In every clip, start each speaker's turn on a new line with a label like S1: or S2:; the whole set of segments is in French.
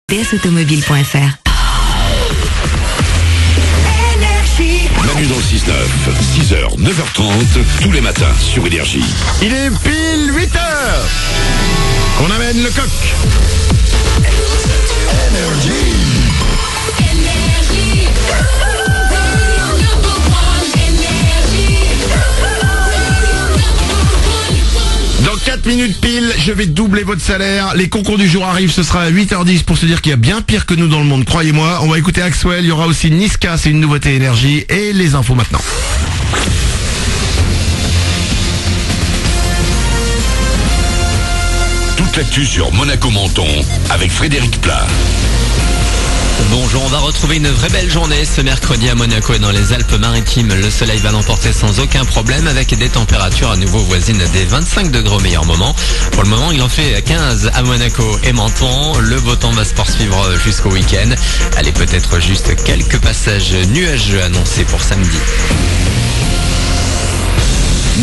S1: dsautomobile.fr.
S2: Manu dans le 6-9, 6h, 9h30, tous les matins sur Énergie.
S3: Il est pile 8h. On amène le coq. Dans 4 minutes pile, je vais doubler votre salaire. Les concours du jour arrivent, ce sera à 8h10 pour se dire qu'il y a bien pire que nous dans le monde, croyez-moi. On va écouter Axwell, il y aura aussi Niska, c'est une nouveauté Énergie, et les infos maintenant.
S2: Toute l'actu sur Monaco Menton avec Frédéric Plat.
S4: Bonjour, on va retrouver une vraie belle journée ce mercredi à Monaco et dans les Alpes-Maritimes. Le soleil va l'emporter sans aucun problème avec des températures à nouveau voisines des 25 degrés au meilleur moment. Pour le moment, il en fait 15 à Monaco et Menton. Le beau temps va se poursuivre jusqu'au week-end. Allez, peut-être juste quelques passages nuageux annoncés pour samedi.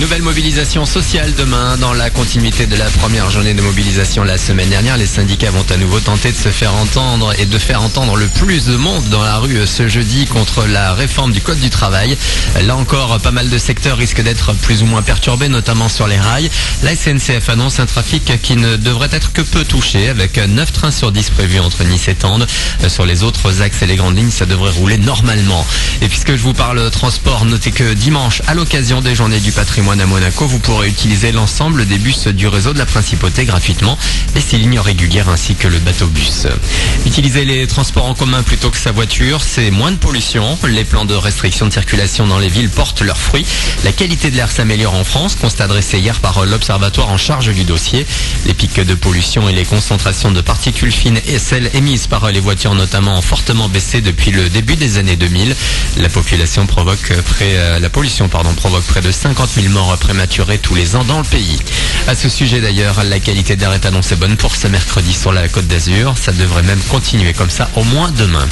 S4: Nouvelle mobilisation sociale demain. Dans la continuité de la première journée de mobilisation la semaine dernière, les syndicats vont à nouveau tenter de se faire entendre et de faire entendre le plus de monde dans la rue ce jeudi contre la réforme du Code du travail. Là encore, pas mal de secteurs risquent d'être plus ou moins perturbés, notamment sur les rails. La SNCF annonce un trafic qui ne devrait être que peu touché, avec 9 trains sur 10 prévus entre Nice et Tende. Sur les autres axes et les grandes lignes, ça devrait rouler normalement. Et puisque je vous parle transport, notez que dimanche, à l'occasion des journées du patrimoine à Monaco, vous pourrez utiliser l'ensemble des bus du réseau de la Principauté gratuitement et ses lignes régulières ainsi que le bateau-bus. Utiliser les transports en commun plutôt que sa voiture, c'est moins de pollution. Les plans de restriction de circulation dans les villes portent leurs fruits. La qualité de l'air s'améliore en France, constat dressé hier par l'observatoire en charge du dossier. Les pics de pollution et les concentrations de particules fines et celles émises par les voitures notamment ont fortement baissé depuis le début des années 2000. La pollution provoque près de 50 000 morts prématurées tous les ans dans le pays. À ce sujet d'ailleurs, la qualité de l'air est annoncée bonne pour ce mercredi sur la Côte d'Azur. Ça devrait même continuer comme ça au moins demain.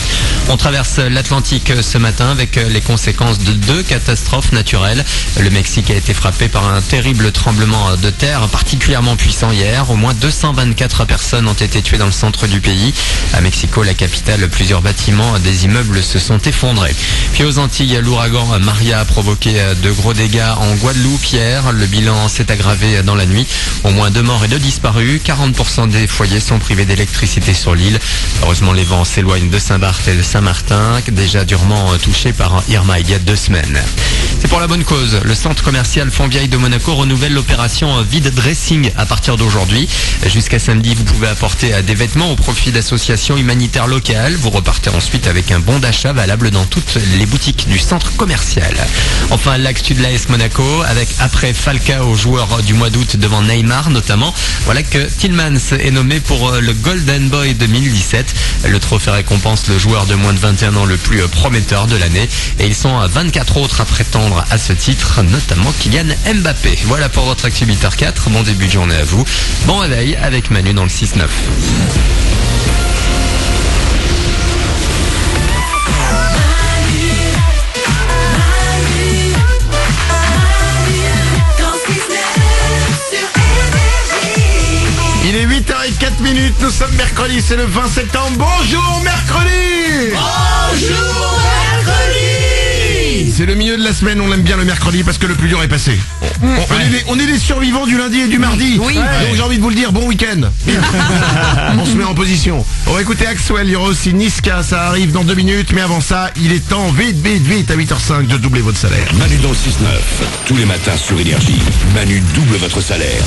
S4: On traverse l'Atlantique ce matin avec les conséquences de 2 catastrophes naturelles. Le Mexique a été frappé par un terrible tremblement de terre particulièrement puissant hier. Au moins 224 personnes ont été tuées dans le centre du pays. À Mexico, la capitale, plusieurs bâtiments, des immeubles se sont effondrés. Puis aux Antilles, l'ouragan Maria a provoqué de gros dégâts en Guadeloupe hier. Le bilan s'est aggravé dans la nuit. Au moins 2 morts et 2 disparus. 40% des foyers sont privés d'électricité sur l'île. Heureusement, les vents s'éloignent de Saint-Barth et de Saint-Martin, déjà durement touchés par Irma il y a 2 semaines. C'est pour la bonne cause. Le centre commercial Fontvieille de Monaco renouvelle l'opération vide dressing à partir d'aujourd'hui. Jusqu'à samedi, vous pouvez apporter des vêtements au profit d'associations humanitaires locales. Vous repartez ensuite avec un bon d'achat valable dans toutes les boutiques du centre commercial. Enfin, l'actu de l'AS Monaco avec après Falcao, joueur du mois d'août devant Neymar notamment. Voilà que Tillmans est nommé pour le Golden Boy 2017. Le trophée récompense le joueur de moins de 21 ans le plus prometteur de l'année. Et ils sont 24 autres à prétendre à ce titre, notamment Kylian Mbappé. Voilà pour votre actu 8h04. Bon début de journée à vous. Bon réveil avec Manu dans le 6-9.
S3: Il est 8h04, nous sommes mercredi, c'est le 20 septembre. Bonjour mercredi.
S5: Bonjour mercredi.
S3: C'est le milieu de la semaine, on aime bien le mercredi parce que le plus dur est passé. On est des survivants du lundi et du mardi.
S1: Oui.
S3: Donc j'ai envie de vous le dire, bon week-end. On se met en position. On va écouter Axwell, il y aura aussi Niska, ça arrive dans 2 minutes. Mais avant ça, il est temps, vite, à 8h05 de doubler votre salaire.
S2: Manu dans le 6-9, tous les matins sur Énergie. Manu double votre salaire.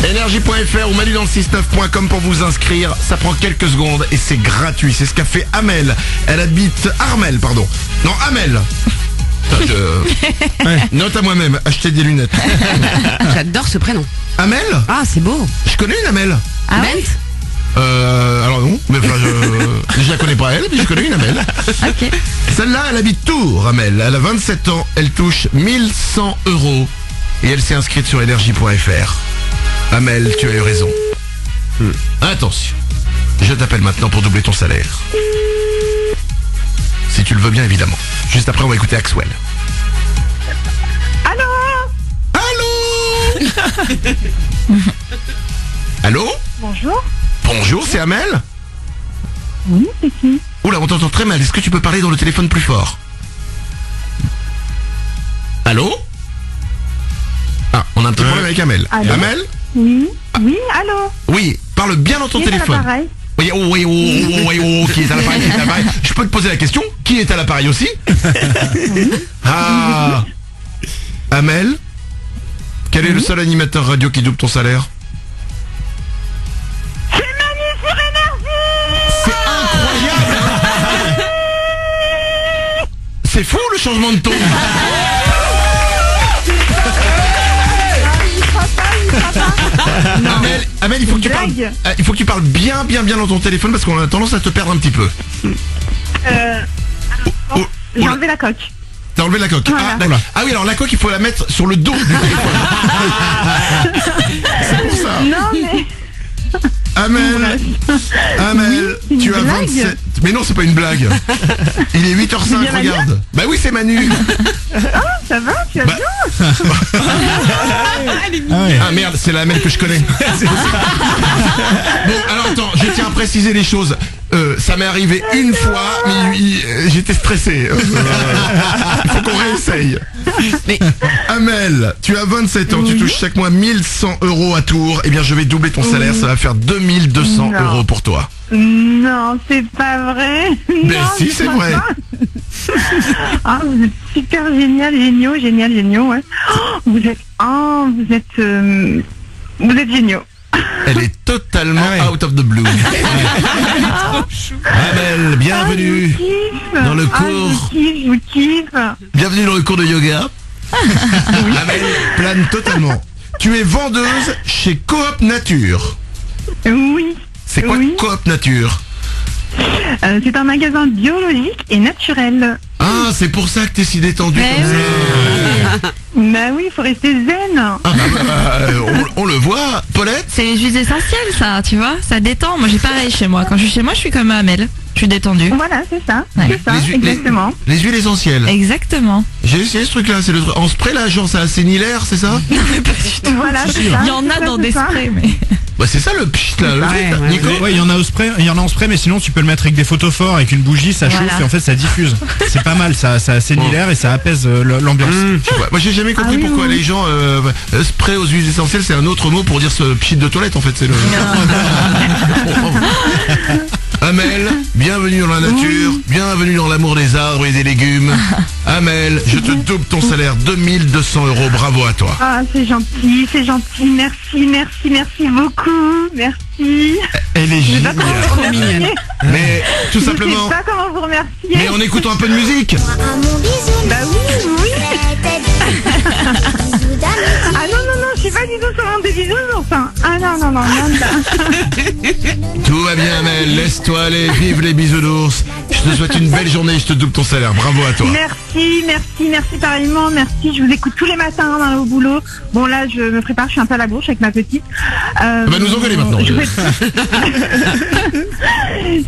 S3: Énergie.fr ou manudansle69.com pour vous inscrire. Ça prend quelques secondes et c'est gratuit. C'est ce qu'a fait Amel. Elle habite Armel, pardon. Non, Amel. Note à moi-même, acheter des lunettes.
S1: J'adore ce prénom.
S3: Amel?
S1: Ah, c'est beau.
S3: Je connais une Amel.
S1: Ah ouais?
S3: Alors non, mais enfin, je la connais pas elle, mais je connais une Amel.
S1: Ok.
S3: Celle-là, elle habite Tours, Amel. Elle a 27 ans, elle touche 1100 € et elle s'est inscrite sur énergie.fr. Amel, tu as eu raison. Attention, je t'appelle maintenant pour doubler ton salaire. Si tu le veux bien, évidemment. Juste après, on va écouter Axwell. Allô? Allô?
S6: Bonjour.
S3: Bonjour, c'est Amel?
S6: Oui, c'est qui?
S3: Oula, on t'entend très mal. Est-ce que tu peux parler dans le téléphone plus fort? Allô? Ah, on a un petit problème avec Amel.
S6: Allô?
S3: Amel?
S6: Oui, oui, allô?
S3: Oui, parle bien dans ton
S6: Qui est à
S3: téléphone.
S6: l'appareil?
S3: Oui, qui est à l'appareil, qui est à l'appareil. Je peux te poser la question? Qui est à l'appareil aussi? Ah, Amel? Quel est le seul animateur radio qui double ton salaire?
S6: C'est Manu sur Énergie!
S3: C'est incroyable! C'est fou le changement de ton! Amel, il faut que tu parles.
S6: Blague.
S3: Il faut que tu parles bien dans ton téléphone parce qu'on a tendance à te perdre un petit peu.
S6: J'ai enlevé la coque.
S3: T'as enlevé la coque.
S6: Voilà.
S3: Ah, d'accord. Ah oui, alors la coque, il faut la mettre sur le dos du téléphone. C'est pour ça.
S6: Non, mais...
S3: Amel,
S6: une
S3: tu as
S6: blague
S3: 27... Mais non, c'est pas une blague. Il est 8h05,
S6: C'est bien Manu
S3: regarde. Bah oui, c'est Manu.
S6: Ça va, tu vas
S3: Bah-
S6: bien?
S3: Ah merde, c'est la Amel que je connais. Bon, alors attends, je tiens à préciser les choses. Ça m'est arrivé une fois, mais j'étais stressé. Il faut qu'on réessaye.
S1: Mais
S3: Amel, tu as 27 ans, tu touches chaque mois 1100 € à Tours. Eh bien, je vais doubler ton salaire, ça va faire 2200
S6: Non.
S3: € pour toi.
S6: Non, c'est pas vrai.
S3: Mais
S6: Non,
S3: si,
S6: je
S3: c'est
S6: crois
S3: vrai.
S6: pas. Ah, vous êtes super géniaux, ouais. Oh, vous êtes géniaux.
S3: Elle est totalement out of the blue. Amel, bienvenue. Dans le cours.
S6: Je vous kiffe.
S3: Bienvenue dans le cours de yoga. Amel plane totalement. Tu es vendeuse chez Coop Nature.
S6: Oui.
S3: C'est quoi
S6: Oui.
S3: Coop Nature?
S6: C'est un magasin biologique et naturel.
S3: Ah, c'est pour ça que t'es si détendu
S1: Mais
S3: comme ça.
S6: Bah oui, il faut rester zen.
S3: Ah bah, on le voit, Paulette.
S7: C'est les huiles essentielles, ça, tu vois. Ça détend. Moi, j'ai pareil chez moi. Quand je suis chez moi, je suis comme Amel. Je suis détendue.
S6: Voilà, c'est ça.
S7: Ouais.
S6: C'est ça,
S3: Les huiles-
S6: exactement.
S3: Les huiles essentielles.
S7: Exactement.
S3: J'ai essayé ce truc-là, c'est le truc en spray là, genre ça assénit l'air, c'est ça?
S6: Voilà, c'est ça.
S7: Il y en a
S6: Ça,
S7: dans
S6: c'est
S7: des
S6: ça.
S7: sprays, mais.
S3: Bah c'est ça le pchit là, le
S1: Ouais,
S3: truc, là.
S1: ouais,
S3: Nico.
S8: Ouais, il y en a au spray, mais sinon tu peux le mettre avec des photophores, avec une bougie, ça chauffe
S7: Voilà.
S8: et en fait ça diffuse. C'est pas mal, ça assainit l'air et ça apaise l'ambiance.
S3: Je sais pas. Moi j'ai jamais compris
S6: Ah oui,
S3: pourquoi
S6: oui.
S3: les gens spray aux huiles essentielles, c'est un autre mot pour dire ce pchit de toilette en fait, c'est le. Amel, bienvenue dans la nature, bienvenue dans l'amour des arbres et des légumes. Amel, je te double ton salaire, 2200 €, bravo à toi.
S6: Ah, c'est gentil. Merci beaucoup. Merci.
S3: Elle est
S6: Je sais pas
S3: géniale.
S6: comment vous remercier.
S3: Mais tout
S6: Je
S3: simplement,
S6: sais pas comment vous remercier.
S3: mais en écoutant un peu de musique.
S6: Bah oui. Ah non, je suis pas du tout sur mon des bisounours. Hein. Ah non.
S3: Tout va bien Amel, laisse-toi aller, vive les bisounours. Je te souhaite une belle journée, je te double ton salaire, bravo à toi.
S6: Merci pareillement, merci. Je vous écoute tous les matins dans le boulot. Bon là, je me prépare, je suis un peu à la bourse avec ma petite.
S3: Bah nous engueuler maintenant.
S6: Je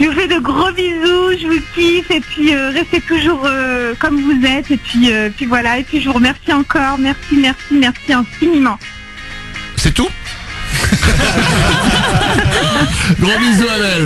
S6: vous fais de gros bisous, je vous kiffe et puis restez toujours comme vous êtes et puis voilà et puis je vous remercie encore, merci infiniment.
S3: C'est tout. Gros bisous Amel.